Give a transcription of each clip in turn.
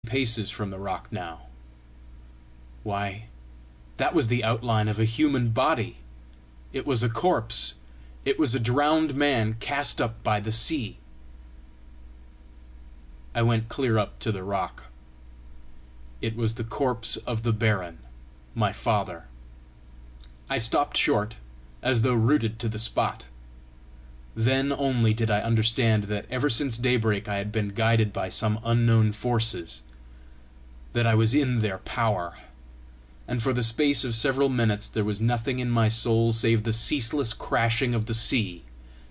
paces from the rock now. Why, that was the outline of a human body! It was a corpse! It was a drowned man cast up by the sea! I went clear up to the rock. It was the corpse of the Baron, my father. I stopped short, as though rooted to the spot. Then only did I understand that ever since daybreak I had been guided by some unknown forces, that I was in their power, and for the space of several minutes there was nothing in my soul save the ceaseless crashing of the sea,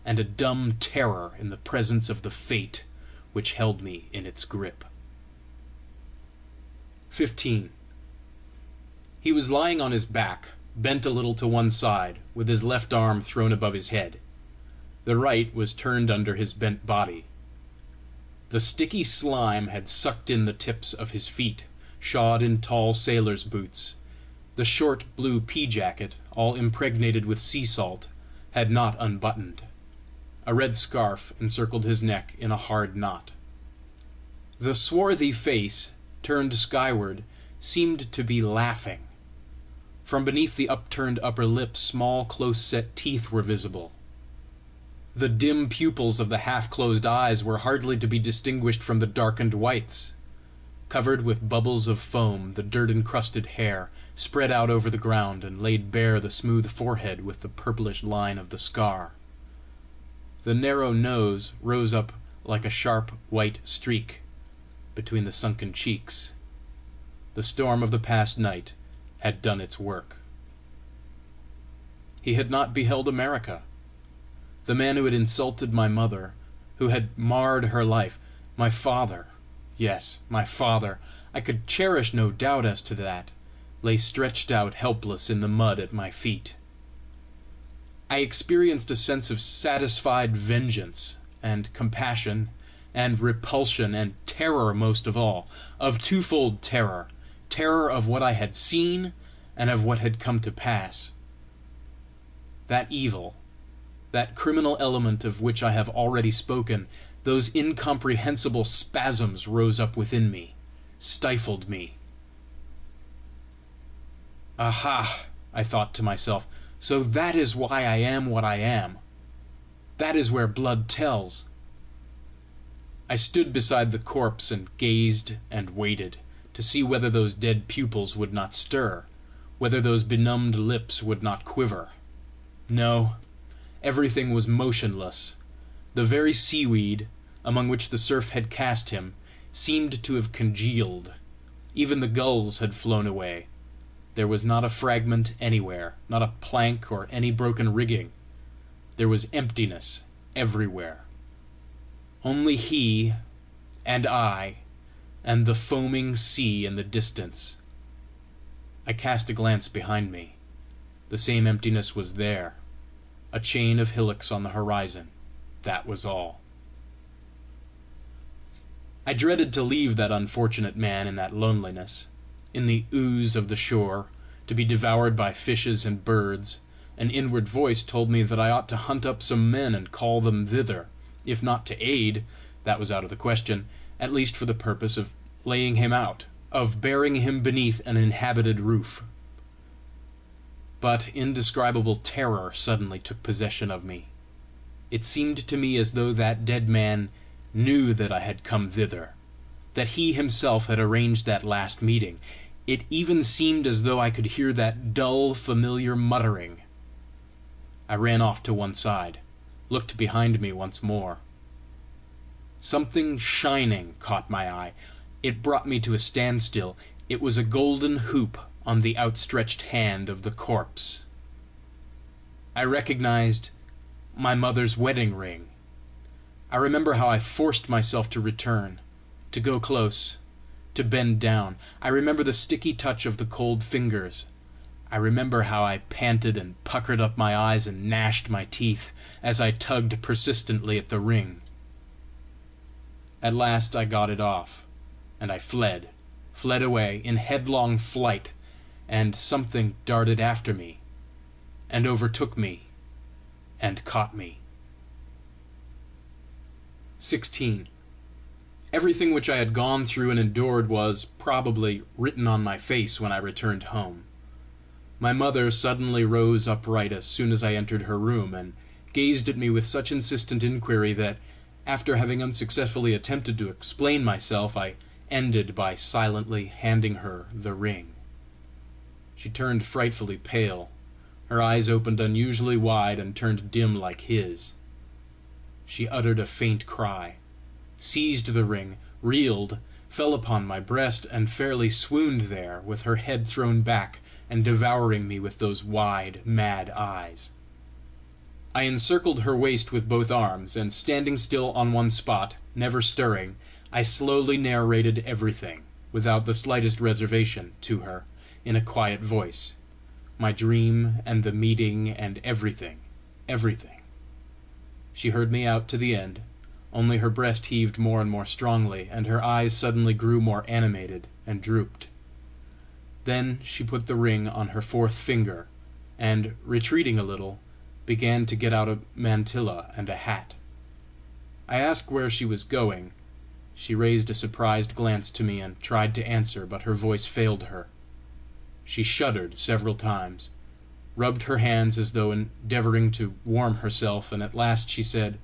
and a dumb terror in the presence of the fate which held me in its grip. 15. He was lying on his back, bent a little to one side, with his left arm thrown above his head. The right was turned under his bent body. The sticky slime had sucked in the tips of his feet, shod in tall sailor's boots. The short blue pea-jacket, all impregnated with sea salt, had not unbuttoned. A red scarf encircled his neck in a hard knot. The swarthy face, turned skyward, seemed to be laughing. From beneath the upturned upper lip small close-set teeth were visible. The dim pupils of the half-closed eyes were hardly to be distinguished from the darkened whites. Covered with bubbles of foam, the dirt-encrusted hair spread out over the ground and laid bare the smooth forehead with the purplish line of the scar. The narrow nose rose up like a sharp white streak between the sunken cheeks. The storm of the past night had done its work. He had not beheld America. The man who had insulted my mother, who had marred her life, my father, yes, my father, I could cherish no doubt as to that, lay stretched out helpless in the mud at my feet. I experienced a sense of satisfied vengeance, and compassion, and repulsion, and terror most of all, of twofold terror, terror of what I had seen, and of what had come to pass. That evil, that criminal element of which I have already spoken, those incomprehensible spasms rose up within me, stifled me. Aha! I thought to myself, so that is why I am what I am. That is where blood tells. I stood beside the corpse and gazed and waited, to see whether those dead pupils would not stir, whether those benumbed lips would not quiver. No, everything was motionless. The very seaweed, among which the surf had cast him, seemed to have congealed. Even the gulls had flown away. There was not a fragment anywhere, not a plank or any broken rigging. There was emptiness everywhere. Only he, and I, and the foaming sea in the distance. I cast a glance behind me. The same emptiness was there. A chain of hillocks on the horizon. That was all. I dreaded to leave that unfortunate man in that loneliness, in the ooze of the shore, to be devoured by fishes and birds. An inward voice told me that I ought to hunt up some men and call them thither, if not to aid, that was out of the question, at least for the purpose of laying him out, of burying him beneath an inhabited roof. But indescribable terror suddenly took possession of me. It seemed to me as though that dead man knew that I had come thither, that he himself had arranged that last meeting. It even seemed as though I could hear that dull, familiar muttering. I ran off to one side, looked behind me once more. Something shining caught my eye. It brought me to a standstill. It was a golden hoop on the outstretched hand of the corpse. I recognized my mother's wedding ring. I remember how I forced myself to return, to go close, to bend down. I remember the sticky touch of the cold fingers. I remember how I panted and puckered up my eyes and gnashed my teeth as I tugged persistently at the ring. At last I got it off, and I fled away in headlong flight, and something darted after me, and overtook me, and caught me. 16. Everything which I had gone through and endured was, probably, written on my face when I returned home. My mother suddenly rose upright as soon as I entered her room, and gazed at me with such insistent inquiry that, after having unsuccessfully attempted to explain myself, I ended by silently handing her the ring. She turned frightfully pale. Her eyes opened unusually wide and turned dim like his. She uttered a faint cry, seized the ring, reeled, fell upon my breast, and fairly swooned there, with her head thrown back and devouring me with those wide, mad eyes. I encircled her waist with both arms, and standing still on one spot, never stirring, I slowly narrated everything, without the slightest reservation, to her, in a quiet voice, my dream and the meeting and everything, everything. She heard me out to the end, only her breast heaved more and more strongly, and her eyes suddenly grew more animated, and drooped. Then she put the ring on her fourth finger, and, retreating a little, began to get out a mantilla and a hat. I asked where she was going. She raised a surprised glance to me and tried to answer, but her voice failed her. She shuddered several times, rubbed her hands as though endeavoring to warm herself, and at last she said,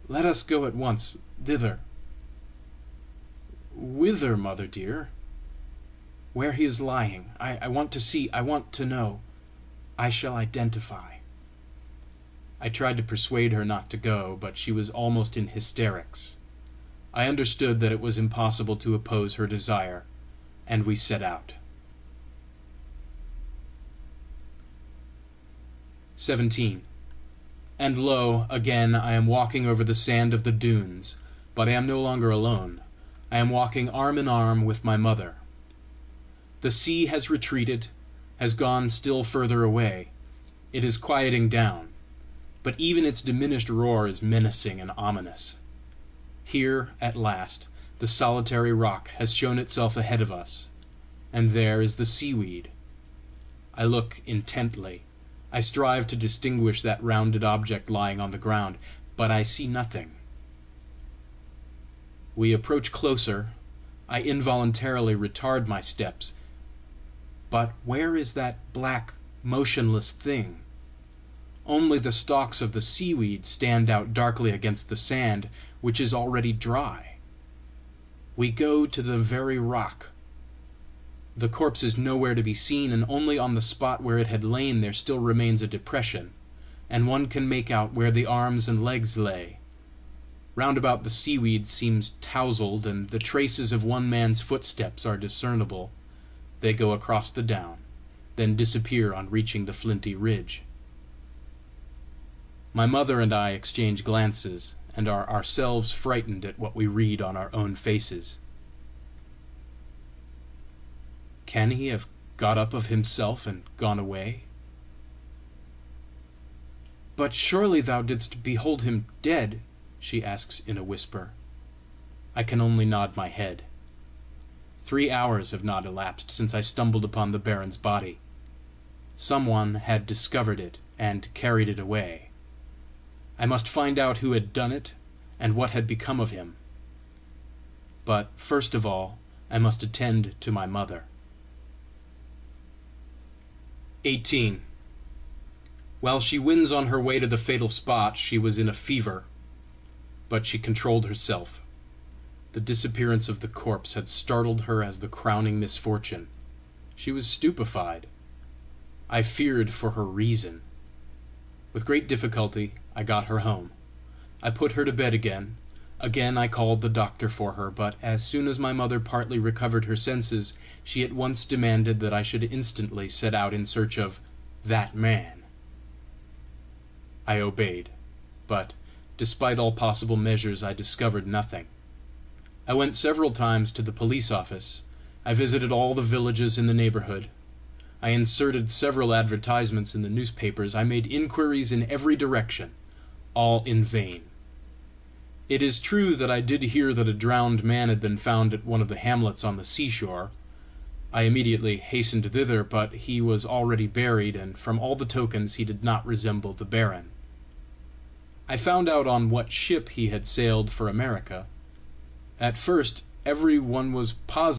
"Let us go at once thither." "Whither, mother dear?" "Where he is lying. I want to see, I want to know. I shall identify." I tried to persuade her not to go, but she was almost in hysterics. I understood that it was impossible to oppose her desire, and we set out. 17. And lo, again I am walking over the sand of the dunes, but I am no longer alone. I am walking arm in arm with my mother. The sea has retreated, has gone still further away. It is quieting down, but even its diminished roar is menacing and ominous. Here, at last, the solitary rock has shown itself ahead of us, and there is the seaweed. I look intently. I strive to distinguish that rounded object lying on the ground, but I see nothing. We approach closer. I involuntarily retard my steps. But where is that black, motionless thing? Only the stalks of the seaweed stand out darkly against the sand, which is already dry. We go to the very rock. The corpse is nowhere to be seen, and only on the spot where it had lain there still remains a depression, and one can make out where the arms and legs lay. Round about the seaweed seems tousled, and the traces of one man's footsteps are discernible. They go across the down, then disappear on reaching the flinty ridge. My mother and I exchange glances, and are ourselves frightened at what we read on our own faces. Can he have got up of himself and gone away? "But surely thou didst behold him dead?" she asks in a whisper. I can only nod my head. 3 hours have not elapsed since I stumbled upon the baron's body. Some one had discovered it and carried it away. I must find out who had done it, and what had become of him. But first of all I must attend to my mother. 18. While she wins on her way to the fatal spot, she was in a fever, but she controlled herself. The disappearance of the corpse had startled her as the crowning misfortune. She was stupefied. I feared for her reason. With great difficulty I got her home. I put her to bed again. Again I called the doctor for her, but as soon as my mother partly recovered her senses, she at once demanded that I should instantly set out in search of that man. I obeyed, but, despite all possible measures, I discovered nothing. I went several times to the police office. I visited all the villages in the neighborhood. I inserted several advertisements in the newspapers. I made inquiries in every direction, all in vain. It is true that I did hear that a drowned man had been found at one of the hamlets on the seashore. I immediately hastened thither, but he was already buried, and from all the tokens he did not resemble the baron. I found out on what ship he had sailed for America, At first every one was positive